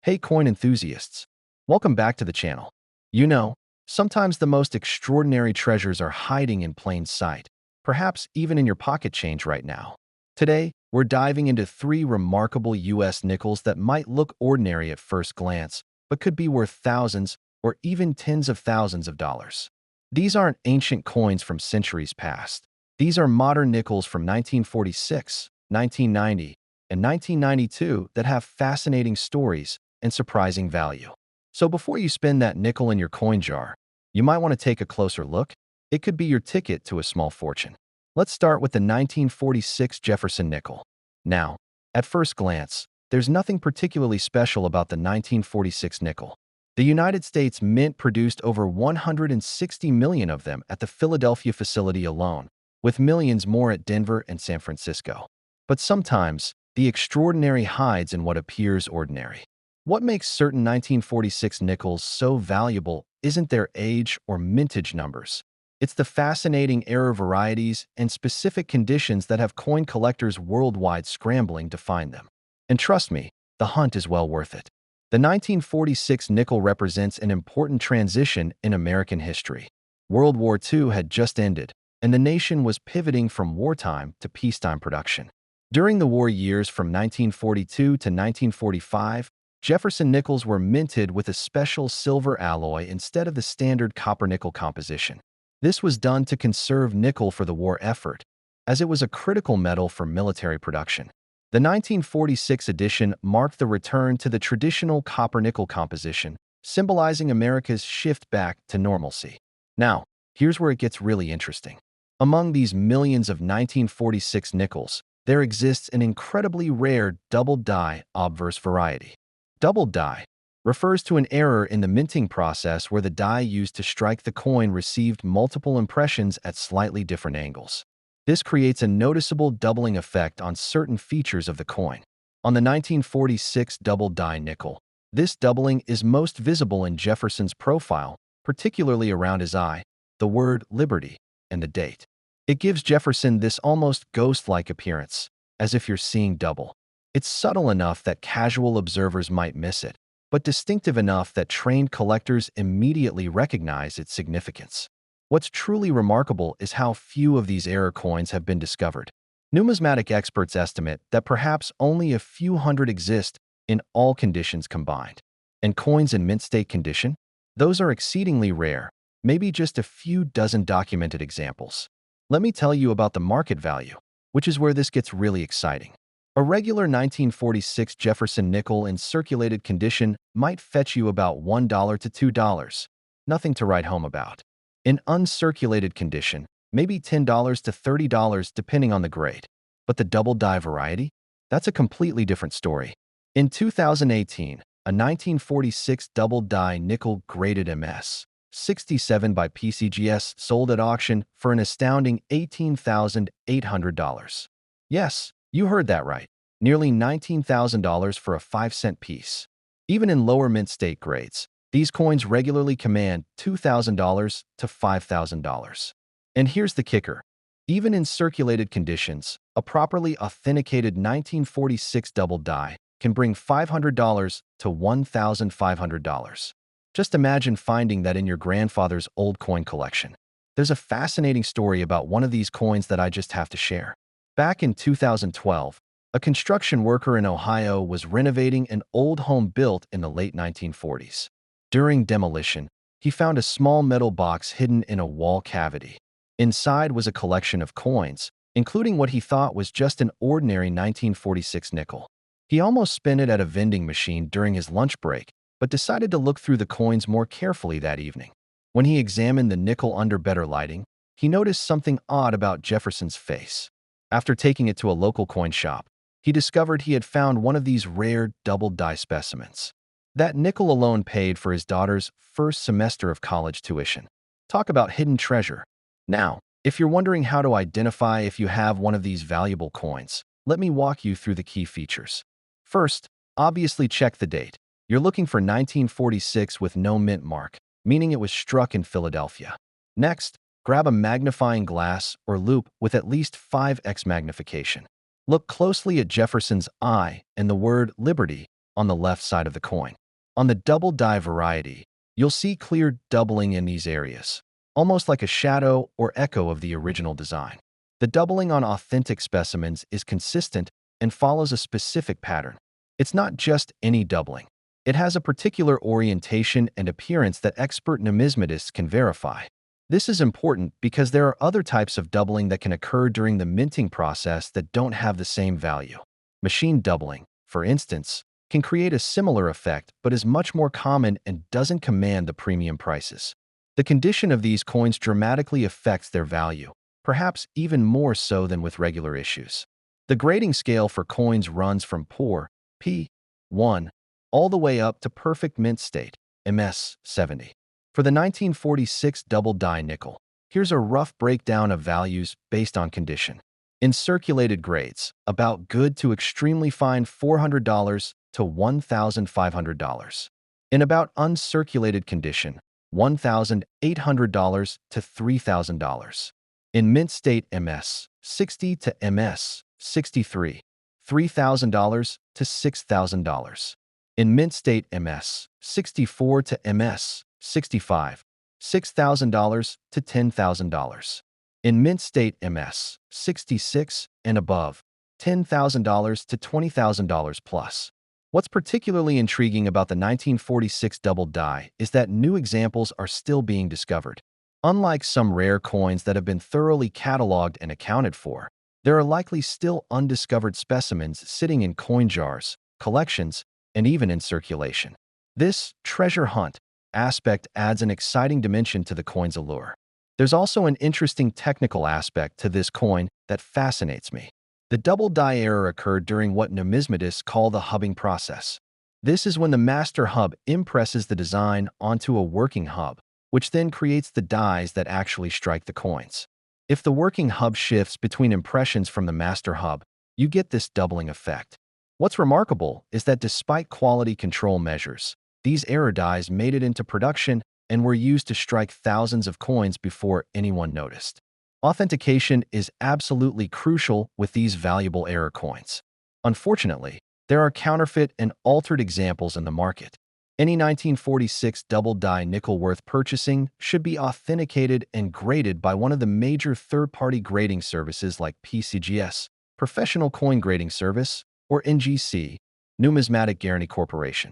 Hey coin enthusiasts, welcome back to the channel. You know, sometimes the most extraordinary treasures are hiding in plain sight, perhaps even in your pocket change right now. Today, we're diving into three remarkable US nickels that might look ordinary at first glance, but could be worth thousands or even tens of thousands of dollars. These aren't ancient coins from centuries past. These are modern nickels from 1946, 1990, and 1992 that have fascinating stories and surprising value. So before you spend that nickel in your coin jar, you might want to take a closer look. It could be your ticket to a small fortune. Let's start with the 1946 Jefferson nickel. Now, at first glance, there's nothing particularly special about the 1946 nickel. The United States Mint produced over 160 million of them at the Philadelphia facility alone, with millions more at Denver and San Francisco. But sometimes, the extraordinary hides in what appears ordinary. What makes certain 1946 nickels so valuable isn't their age or mintage numbers. It's the fascinating era varieties and specific conditions that have coin collectors worldwide scrambling to find them. And trust me, the hunt is well worth it. The 1946 nickel represents an important transition in American history. World War II had just ended, and the nation was pivoting from wartime to peacetime production. During the war years from 1942 to 1945, Jefferson nickels were minted with a special silver alloy instead of the standard copper-nickel composition. This was done to conserve nickel for the war effort, as it was a critical metal for military production. The 1946 edition marked the return to the traditional copper-nickel composition, symbolizing America's shift back to normalcy. Now, here's where it gets really interesting. Among these millions of 1946 nickels, there exists an incredibly rare double-die obverse variety. Double die refers to an error in the minting process where the die used to strike the coin received multiple impressions at slightly different angles. This creates a noticeable doubling effect on certain features of the coin. On the 1946 double die nickel, this doubling is most visible in Jefferson's profile, particularly around his eye, the word liberty, and the date. It gives Jefferson this almost ghost-like appearance, as if you're seeing double. It's subtle enough that casual observers might miss it, but distinctive enough that trained collectors immediately recognize its significance. What's truly remarkable is how few of these error coins have been discovered. Numismatic experts estimate that perhaps only a few hundred exist in all conditions combined. And coins in mint state condition? Those are exceedingly rare, maybe just a few dozen documented examples. Let me tell you about the market value, which is where this gets really exciting. A regular 1946 Jefferson nickel in circulated condition might fetch you about $1 to $2, nothing to write home about. In uncirculated condition, maybe $10 to $30 depending on the grade. But the double die variety? That's a completely different story. In 2018, a 1946 double die nickel graded MS 67 by PCGS sold at auction for an astounding $18,800. Yes, you heard that right. Nearly $19,000 for a 5-cent piece. Even in lower mint state grades, these coins regularly command $2,000 to $5,000. And here's the kicker. Even in circulated conditions, a properly authenticated 1946 double die can bring $500 to $1,500. Just imagine finding that in your grandfather's old coin collection. There's a fascinating story about one of these coins that I just have to share. Back in 2012, a construction worker in Ohio was renovating an old home built in the late 1940s. During demolition, he found a small metal box hidden in a wall cavity. Inside was a collection of coins, including what he thought was just an ordinary 1946 nickel. He almost spent it at a vending machine during his lunch break, but decided to look through the coins more carefully that evening. When he examined the nickel under better lighting, he noticed something odd about Jefferson's face. After taking it to a local coin shop, he discovered he had found one of these rare double die specimens. That nickel alone paid for his daughter's first semester of college tuition. Talk about hidden treasure. Now, if you're wondering how to identify if you have one of these valuable coins, let me walk you through the key features. First, obviously check the date. You're looking for 1946 with no mint mark, meaning it was struck in Philadelphia. Next, grab a magnifying glass or loupe with at least 5x magnification. Look closely at Jefferson's eye and the word liberty on the left side of the coin. On the double die variety, you'll see clear doubling in these areas, almost like a shadow or echo of the original design. The doubling on authentic specimens is consistent and follows a specific pattern. It's not just any doubling. It has a particular orientation and appearance that expert numismatists can verify. This is important because there are other types of doubling that can occur during the minting process that don't have the same value. Machine doubling, for instance, can create a similar effect but is much more common and doesn't command the premium prices. The condition of these coins dramatically affects their value, perhaps even more so than with regular issues. The grading scale for coins runs from poor, P1, all the way up to perfect mint state, MS70. For the 1946 double die nickel, here's a rough breakdown of values based on condition. In circulated grades, about good to extremely fine $400 to $1,500. In about uncirculated condition, $1,800 to $3,000. In mint state MS60 to MS63, $3,000 to $6,000. In mint state MS64 to MS65, $6,000 to $10,000. In mint state MS66 and above, $10,000 to $20,000 plus. What's particularly intriguing about the 1946 double die is that new examples are still being discovered. Unlike some rare coins that have been thoroughly cataloged and accounted for, there are likely still undiscovered specimens sitting in coin jars, collections, and even in circulation. This treasure hunt aspect adds an exciting dimension to the coin's allure. There's also an interesting technical aspect to this coin that fascinates me. The double die error occurred during what numismatists call the hubbing process. This is when the master hub impresses the design onto a working hub, which then creates the dies that actually strike the coins. If the working hub shifts between impressions from the master hub, you get this doubling effect. What's remarkable is that despite quality control measures, these error dies made it into production and were used to strike thousands of coins before anyone noticed. Authentication is absolutely crucial with these valuable error coins. Unfortunately, there are counterfeit and altered examples in the market. Any 1946 double die nickel worth purchasing should be authenticated and graded by one of the major third-party grading services like PCGS, Professional Coin Grading Service, or NGC, Numismatic Guarantee Corporation.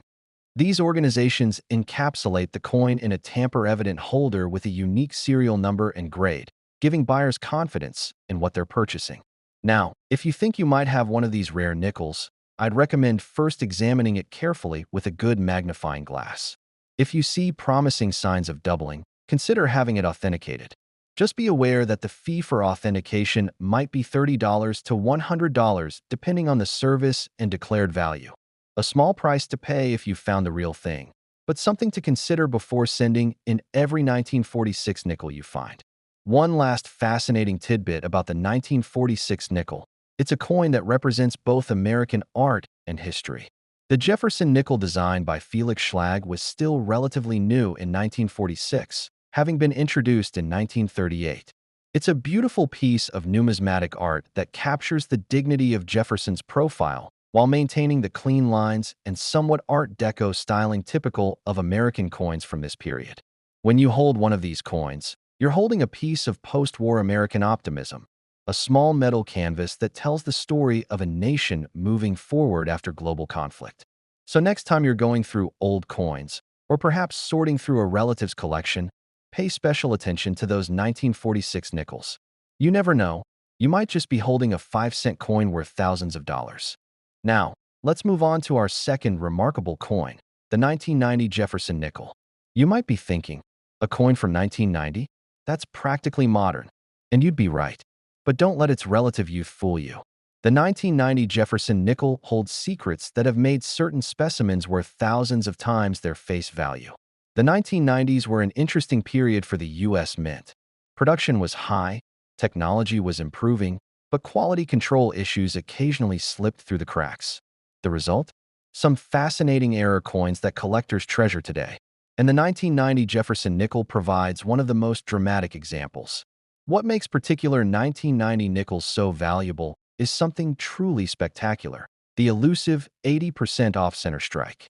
These organizations encapsulate the coin in a tamper-evident holder with a unique serial number and grade, giving buyers confidence in what they're purchasing. Now, if you think you might have one of these rare nickels, I'd recommend first examining it carefully with a good magnifying glass. If you see promising signs of doubling, consider having it authenticated. Just be aware that the fee for authentication might be $30 to $100 depending on the service and declared value. A small price to pay if you found the real thing, but something to consider before sending in every 1946 nickel you find. One last fascinating tidbit about the 1946 nickel. It's a coin that represents both American art and history. The Jefferson nickel designed by Felix Schlag was still relatively new in 1946, having been introduced in 1938. It's a beautiful piece of numismatic art that captures the dignity of Jefferson's profile while maintaining the clean lines and somewhat Art Deco styling typical of American coins from this period. When you hold one of these coins, you're holding a piece of post-war American optimism, a small metal canvas that tells the story of a nation moving forward after global conflict. So next time you're going through old coins, or perhaps sorting through a relative's collection, pay special attention to those 1946 nickels. You never know, you might just be holding a 5-cent coin worth thousands of dollars. Now, let's move on to our second remarkable coin, the 1990 Jefferson nickel. You might be thinking, a coin from 1990? That's practically modern. And you'd be right. But don't let its relative youth fool you. The 1990 Jefferson nickel holds secrets that have made certain specimens worth thousands of times their face value. The 1990s were an interesting period for the U.S. Mint. Production was high, technology was improving, but quality control issues occasionally slipped through the cracks. The result? Some fascinating error coins that collectors treasure today. And the 1990 Jefferson nickel provides one of the most dramatic examples. What makes particular 1990 nickels so valuable is something truly spectacular: the elusive 80% off-center strike.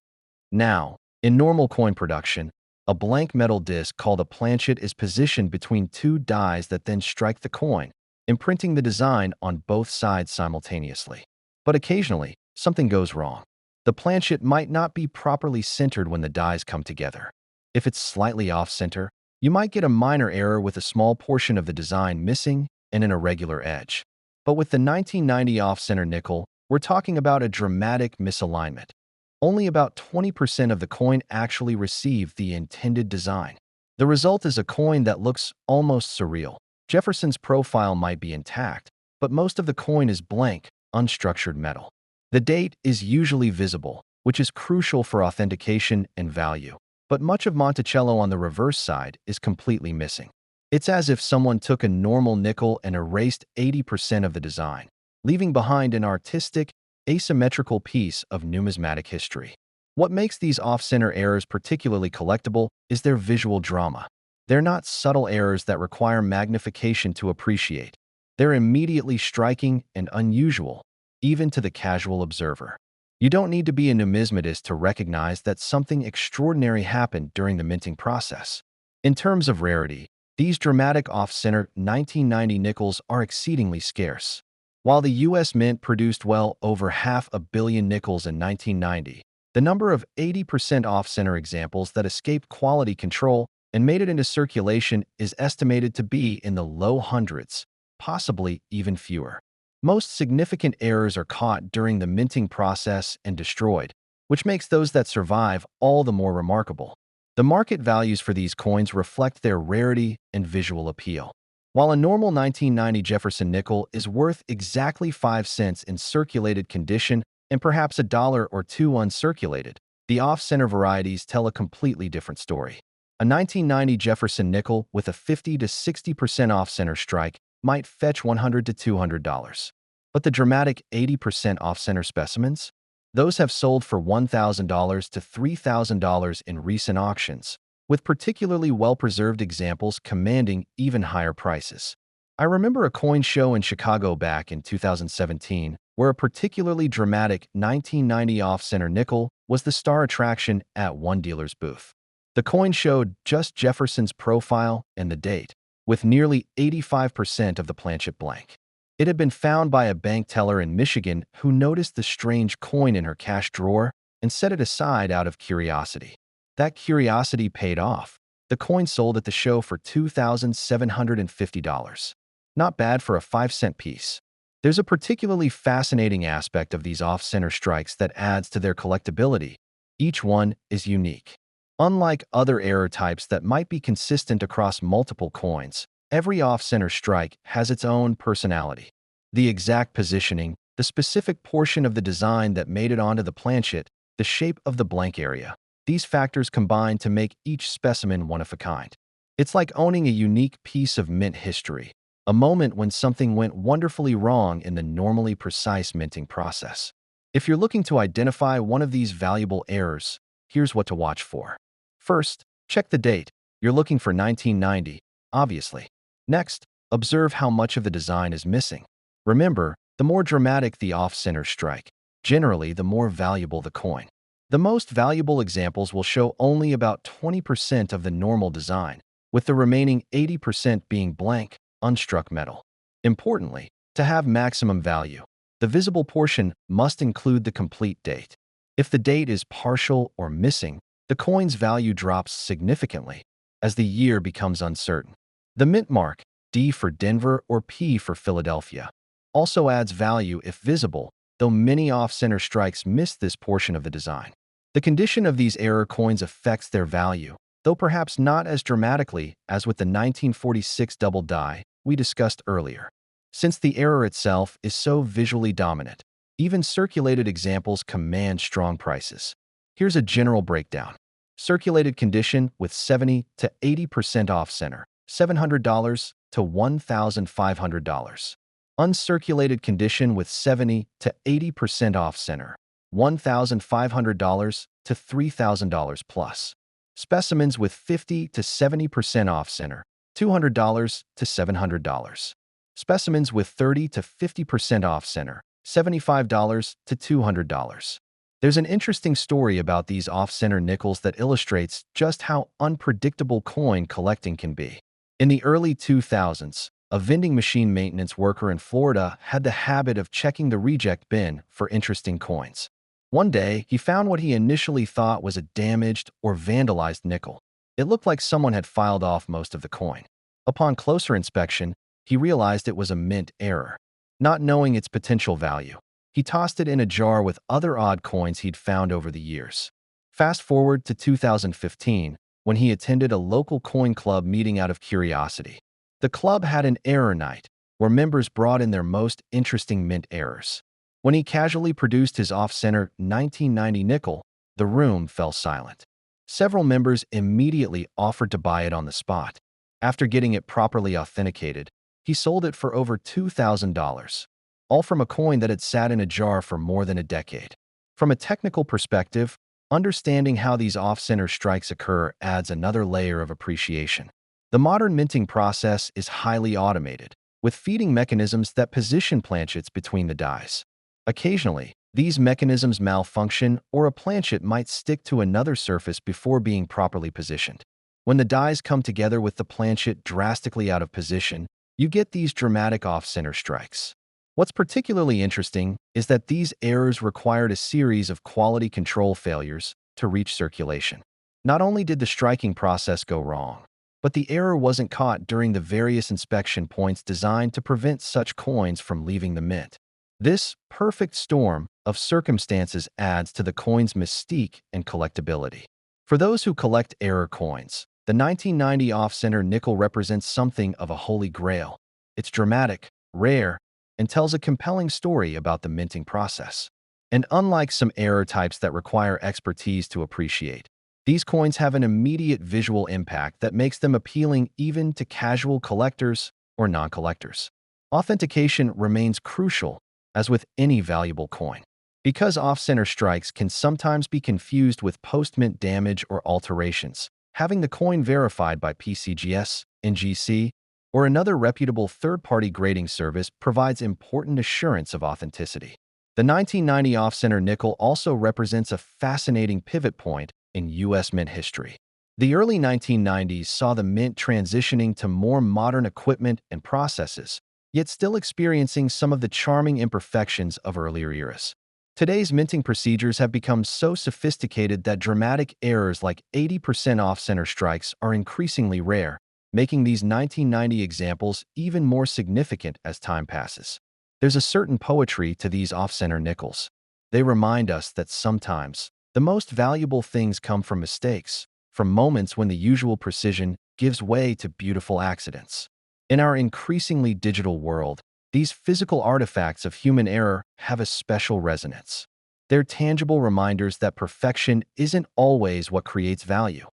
Now, In normal coin production, a blank metal disc called a planchet is positioned between two dies that then strike the coin, imprinting the design on both sides simultaneously. But occasionally, something goes wrong. The planchet might not be properly centered when the dies come together. If it's slightly off-center, you might get a minor error with a small portion of the design missing and an irregular edge. But with the 1990 off-center nickel, we're talking about a dramatic misalignment. Only about 20% of the coin actually received the intended design. The result is a coin that looks almost surreal. Jefferson's profile might be intact, but most of the coin is blank, unstructured metal. The date is usually visible, which is crucial for authentication and value. But much of Monticello on the reverse side is completely missing. It's as if someone took a normal nickel and erased 80% of the design, leaving behind an artistic, asymmetrical piece of numismatic history. What makes these off-center errors particularly collectible is their visual drama. They're not subtle errors that require magnification to appreciate. They're immediately striking and unusual, even to the casual observer. You don't need to be a numismatist to recognize that something extraordinary happened during the minting process. In terms of rarity, these dramatic off-center 1990 nickels are exceedingly scarce. While the U.S. Mint produced well over 500 million nickels in 1990, the number of 80% off-center examples that escaped quality control and made it into circulation is estimated to be in the low hundreds, possibly even fewer. Most significant errors are caught during the minting process and destroyed, which makes those that survive all the more remarkable. The market values for these coins reflect their rarity and visual appeal. While a normal 1990 Jefferson nickel is worth exactly 5 cents in circulated condition and perhaps $1 or $2 uncirculated, the off-center varieties tell a completely different story. A 1990 Jefferson nickel with a 50 to 60% off-center strike might fetch $100 to $200. But the dramatic 80% off-center specimens? Those have sold for $1,000 to $3,000 in recent auctions, with particularly well-preserved examples commanding even higher prices. I remember a coin show in Chicago back in 2017 where a particularly dramatic 1990 off-center nickel was the star attraction at one dealer's booth. The coin showed just Jefferson's profile and the date, with nearly 85% of the planchet blank. It had been found by a bank teller in Michigan who noticed the strange coin in her cash drawer and set it aside out of curiosity. That curiosity paid off. The coin sold at the show for $2,750. Not bad for a 5-cent piece. There's a particularly fascinating aspect of these off-center strikes that adds to their collectability. Each one is unique. Unlike other error types that might be consistent across multiple coins, every off-center strike has its own personality. The exact positioning, the specific portion of the design that made it onto the planchet, the shape of the blank area. These factors combine to make each specimen one of a kind. It's like owning a unique piece of mint history, a moment when something went wonderfully wrong in the normally precise minting process. If you're looking to identify one of these valuable errors, here's what to watch for. First, check the date. You're looking for 1990, obviously. Next, observe how much of the design is missing. Remember, the more dramatic the off-center strike, generally the more valuable the coin. The most valuable examples will show only about 20% of the normal design, with the remaining 80% being blank, unstruck metal. Importantly, to have maximum value, the visible portion must include the complete date. If the date is partial or missing, the coin's value drops significantly as the year becomes uncertain. The mint mark, D for Denver or P for Philadelphia, also adds value if visible, though many off-center strikes miss this portion of the design. The condition of these error coins affects their value, though perhaps not as dramatically as with the 1946 double die we discussed earlier. Since the error itself is so visually dominant, even circulated examples command strong prices. Here's a general breakdown. Circulated condition with 70 to 80% off-center, $700 to $1,500. Uncirculated condition with 70 to 80% off-center, $1,500 to $3,000 plus. Specimens with 50 to 70% off-center, $200 to $700. Specimens with 30 to 50% off-center, $75 to $200. There's an interesting story about these off-center nickels that illustrates just how unpredictable coin collecting can be. In the early 2000s, a vending machine maintenance worker in Florida had the habit of checking the reject bin for interesting coins. One day, he found what he initially thought was a damaged or vandalized nickel. It looked like someone had filed off most of the coin. Upon closer inspection, he realized it was a mint error. Not knowing its potential value, he tossed it in a jar with other odd coins he'd found over the years. Fast forward to 2015, when he attended a local coin club meeting out of curiosity. The club had an error night, where members brought in their most interesting mint errors. When he casually produced his off-center 1990 nickel, the room fell silent. Several members immediately offered to buy it on the spot. After getting it properly authenticated, he sold it for over $2,000, all from a coin that had sat in a jar for more than a decade. From a technical perspective, understanding how these off-center strikes occur adds another layer of appreciation. The modern minting process is highly automated, with feeding mechanisms that position planchets between the dies. Occasionally, these mechanisms malfunction or a planchet might stick to another surface before being properly positioned. When the dies come together with the planchet drastically out of position, you get these dramatic off-center strikes. What's particularly interesting is that these errors required a series of quality control failures to reach circulation. Not only did the striking process go wrong, but the error wasn't caught during the various inspection points designed to prevent such coins from leaving the mint. This perfect storm of circumstances adds to the coin's mystique and collectability. For those who collect error coins, the 1990 off-center nickel represents something of a holy grail. It's dramatic, rare, and tells a compelling story about the minting process. And unlike some error types that require expertise to appreciate, these coins have an immediate visual impact that makes them appealing even to casual collectors or non-collectors. Authentication remains crucial, as with any valuable coin. Because off-center strikes can sometimes be confused with post-mint damage or alterations, having the coin verified by PCGS, NGC, or another reputable third-party grading service provides important assurance of authenticity. The 1990 off-center nickel also represents a fascinating pivot point in U.S. mint history. The early 1990s saw the mint transitioning to more modern equipment and processes, yet still experiencing some of the charming imperfections of earlier eras. Today's minting procedures have become so sophisticated that dramatic errors like 80% off-center strikes are increasingly rare, making these 1990 examples even more significant as time passes. There's a certain poetry to these off-center nickels. They remind us that sometimes the most valuable things come from mistakes, from moments when the usual precision gives way to beautiful accidents. In our increasingly digital world, these physical artifacts of human error have a special resonance. They're tangible reminders that perfection isn't always what creates value.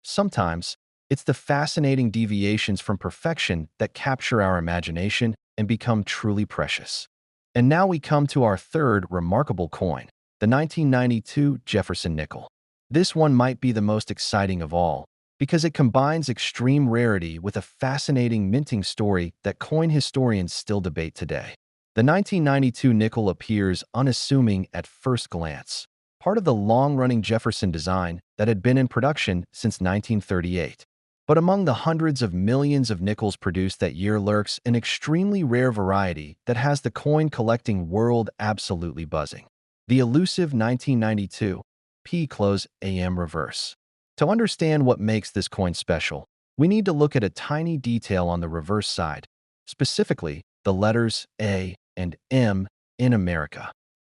Sometimes, it's the fascinating deviations from perfection that capture our imagination and become truly precious. And now we come to our third remarkable coin, the 1992 Jefferson nickel. This one might be the most exciting of all, because it combines extreme rarity with a fascinating minting story that coin historians still debate today. The 1992 nickel appears unassuming at first glance, part of the long-running Jefferson design that had been in production since 1938. But among the hundreds of millions of nickels produced that year lurks an extremely rare variety that has the coin-collecting world absolutely buzzing. The elusive 1992 P-AM reverse. To understand what makes this coin special, we need to look at a tiny detail on the reverse side, specifically the letters A and M in America.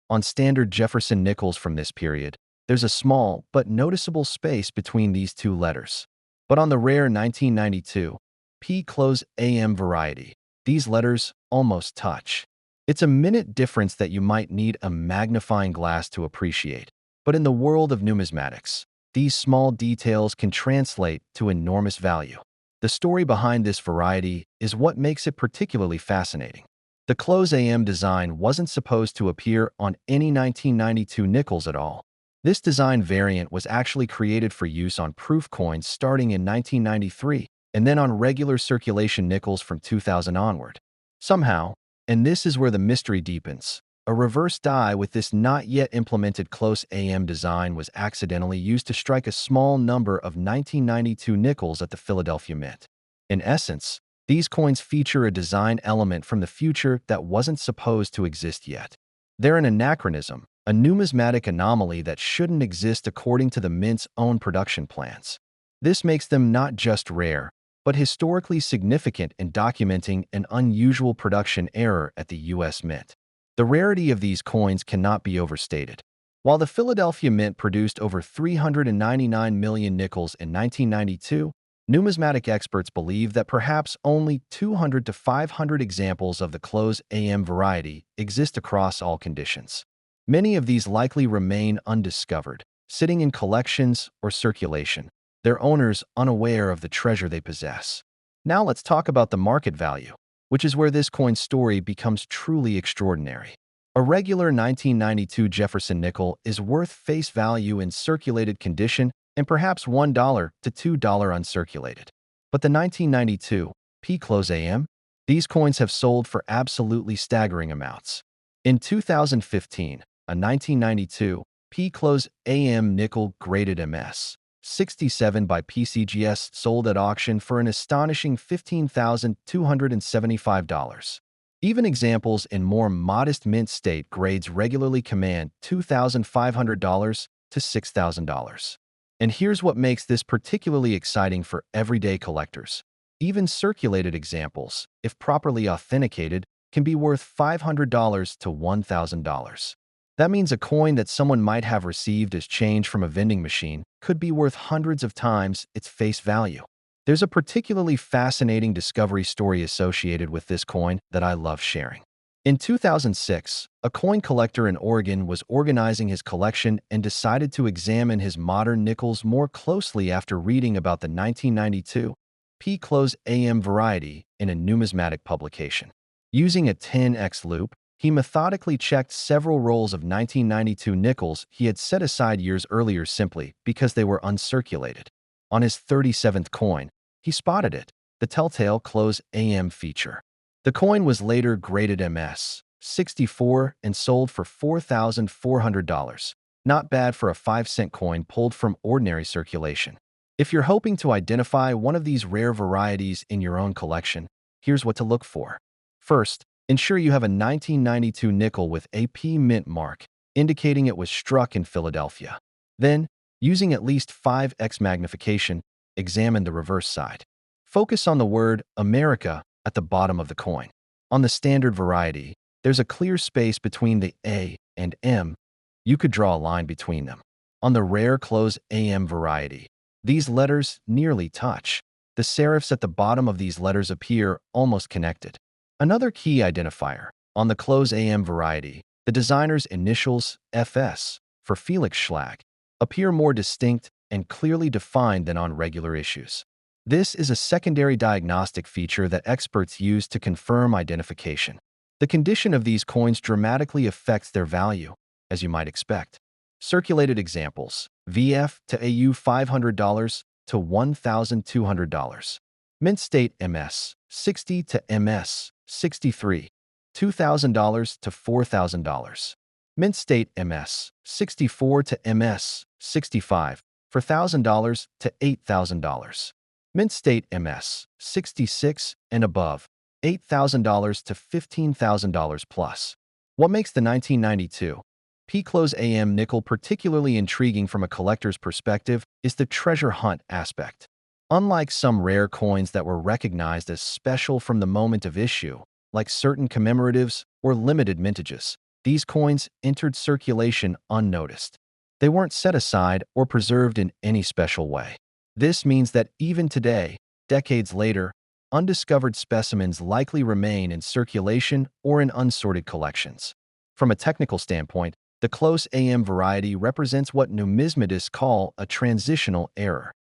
On standard Jefferson nickels from this period, there's a small but noticeable space between these two letters. But on the rare 1992 P-AM variety, these letters almost touch. It's a minute difference that you might need a magnifying glass to appreciate. But in the world of numismatics, these small details can translate to enormous value. The story behind this variety is what makes it particularly fascinating. The AM design wasn't supposed to appear on any 1992 nickels at all. This design variant was actually created for use on proof coins starting in 1993 and then on regular circulation nickels from 2000 onward. Somehow, and this is where the mystery deepens, A reverse die with this not yet implemented close AM design was accidentally used to strike a small number of 1992 nickels at the Philadelphia Mint. In essence, these coins feature a design element from the future that wasn't supposed to exist yet. They're an anachronism, a numismatic anomaly that shouldn't exist according to the Mint's own production plans. This makes them not just rare, but historically significant in documenting an unusual production error at the U.S. Mint. The rarity of these coins cannot be overstated. While the Philadelphia Mint produced over 399 million nickels in 1992, numismatic experts believe that perhaps only 200 to 500 examples of the close AM variety exist across all conditions. Many of these likely remain undiscovered, sitting in collections or circulation, their owners unaware of the treasure they possess. Now let's talk about the market value, which is where this coin's story becomes truly extraordinary. A regular 1992 Jefferson nickel is worth face value in circulated condition and perhaps $1 to $2 uncirculated. But the 1992 P-Close AM? These coins have sold for absolutely staggering amounts. In 2015, a 1992 P-Close AM nickel graded MS 67 by PCGS sold at auction for an astonishing $15,275. Even examples in more modest mint state grades regularly command $2,500 to $6,000. And here's what makes this particularly exciting for everyday collectors. Even circulated examples, if properly authenticated, can be worth $500 to $1,000. That means a coin that someone might have received as change from a vending machine could be worth hundreds of times its face value. There's a particularly fascinating discovery story associated with this coin that I love sharing. In 2006, a coin collector in Oregon was organizing his collection and decided to examine his modern nickels more closely after reading about the 1992 P-Close AM variety in a numismatic publication. Using a 10x loop, he methodically checked several rolls of 1992 nickels he had set aside years earlier simply because they were uncirculated. On his 37th coin, he spotted it, the telltale close AM feature. The coin was later graded MS 64 and sold for $4,400. Not bad for a 5-cent coin pulled from ordinary circulation. If you're hoping to identify one of these rare varieties in your own collection, here's what to look for. First, ensure you have a 1992 nickel with a P Mint mark, indicating it was struck in Philadelphia. Then, using at least 5x magnification, examine the reverse side. Focus on the word America at the bottom of the coin. On the standard variety, there's a clear space between the A and M. You could draw a line between them. On the rare close AM variety, these letters nearly touch. The serifs at the bottom of these letters appear almost connected. Another key identifier, on the close AM variety, the designer's initials, FS, for Felix Schlag, appear more distinct and clearly defined than on regular issues. This is a secondary diagnostic feature that experts use to confirm identification. The condition of these coins dramatically affects their value, as you might expect. Circulated examples, VF to AU $500 to $1,200. Mint state MS, 60 to MS, 63, $2,000 to $4,000. Mint state MS, 64 to MS, 65, for $1,000 to $8,000. Mint state MS, 66 and above, $8,000 to $15,000 plus. What makes the 1992 P-Close AM nickel particularly intriguing from a collector's perspective is the treasure hunt aspect. Unlike some rare coins that were recognized as special from the moment of issue, like certain commemoratives or limited mintages, these coins entered circulation unnoticed. They weren't set aside or preserved in any special way. This means that even today, decades later, undiscovered specimens likely remain in circulation or in unsorted collections. From a technical standpoint, the close AM variety represents what numismatists call a transitional error.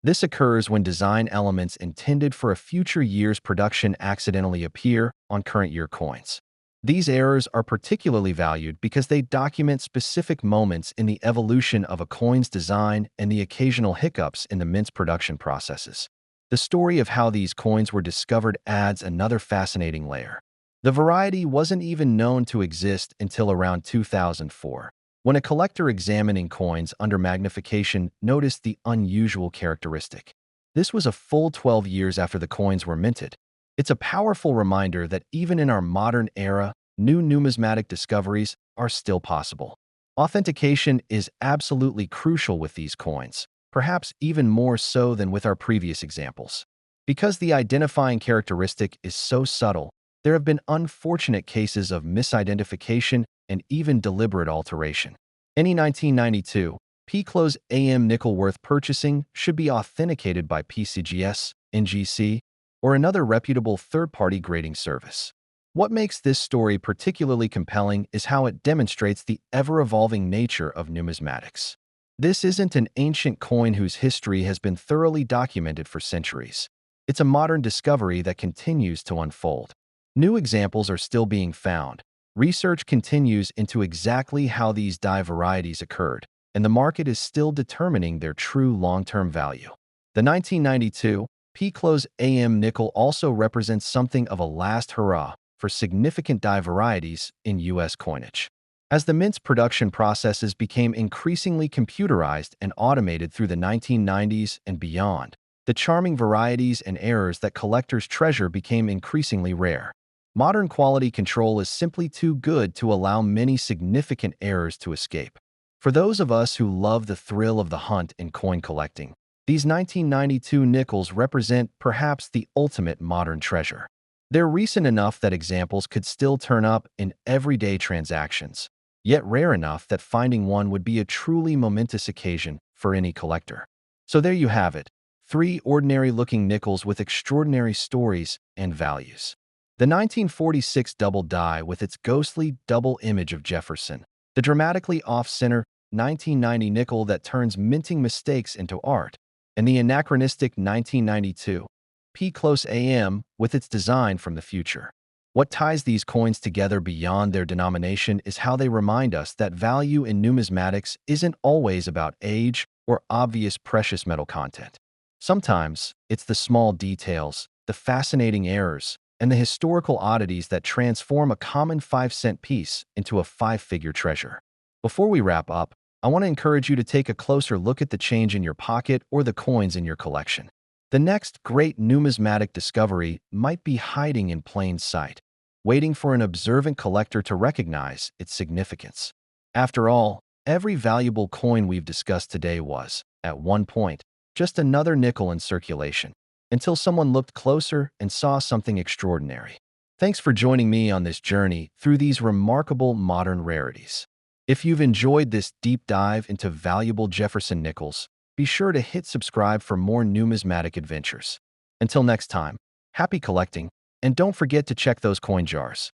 This occurs when design elements intended for a future year's production accidentally appear on current year coins. These errors are particularly valued because they document specific moments in the evolution of a coin's design and the occasional hiccups in the mint's production processes. The story of how these coins were discovered adds another fascinating layer. The variety wasn't even known to exist until around 2004, when a collector examining coins under magnification noticed the unusual characteristic. This was a full 12 years after the coins were minted. It's a powerful reminder that even in our modern era, new numismatic discoveries are still possible. Authentication is absolutely crucial with these coins, perhaps even more so than with our previous examples. Because the identifying characteristic is so subtle, there have been unfortunate cases of misidentification and even deliberate alteration. Any 1992 P-close AM nickel worth purchasing should be authenticated by PCGS, NGC, or another reputable third-party grading service. What makes this story particularly compelling is how it demonstrates the ever-evolving nature of numismatics. This isn't an ancient coin whose history has been thoroughly documented for centuries. It's a modern discovery that continues to unfold. New examples are still being found. Research continues into exactly how these die varieties occurred, and the market is still determining their true long-term value. The 1992 P-close AM nickel also represents something of a last hurrah for significant die varieties in U.S. coinage. As the mint's production processes became increasingly computerized and automated through the 1990s and beyond, the charming varieties and errors that collectors treasure became increasingly rare. Modern quality control is simply too good to allow many significant errors to escape. For those of us who love the thrill of the hunt in coin collecting, these 1992 nickels represent perhaps the ultimate modern treasure. They're recent enough that examples could still turn up in everyday transactions, yet rare enough that finding one would be a truly momentous occasion for any collector. So there you have it, 3 ordinary-looking nickels with extraordinary stories and values. The 1946 double die with its ghostly double image of Jefferson, the dramatically off-center 1990 nickel that turns minting mistakes into art, and the anachronistic 1992 P-close AM with its design from the future. What ties these coins together beyond their denomination is how they remind us that value in numismatics isn't always about age or obvious precious metal content. Sometimes, it's the small details, the fascinating errors, and the historical oddities that transform a common 5-cent piece into a 5-figure treasure. Before we wrap up, I want to encourage you to take a closer look at the change in your pocket or the coins in your collection. The next great numismatic discovery might be hiding in plain sight, waiting for an observant collector to recognize its significance. After all, every valuable coin we've discussed today was, at one point, just another nickel in circulation, until someone looked closer and saw something extraordinary. Thanks for joining me on this journey through these remarkable modern rarities. If you've enjoyed this deep dive into valuable Jefferson nickels, be sure to hit subscribe for more numismatic adventures. Until next time, happy collecting, and don't forget to check those coin jars.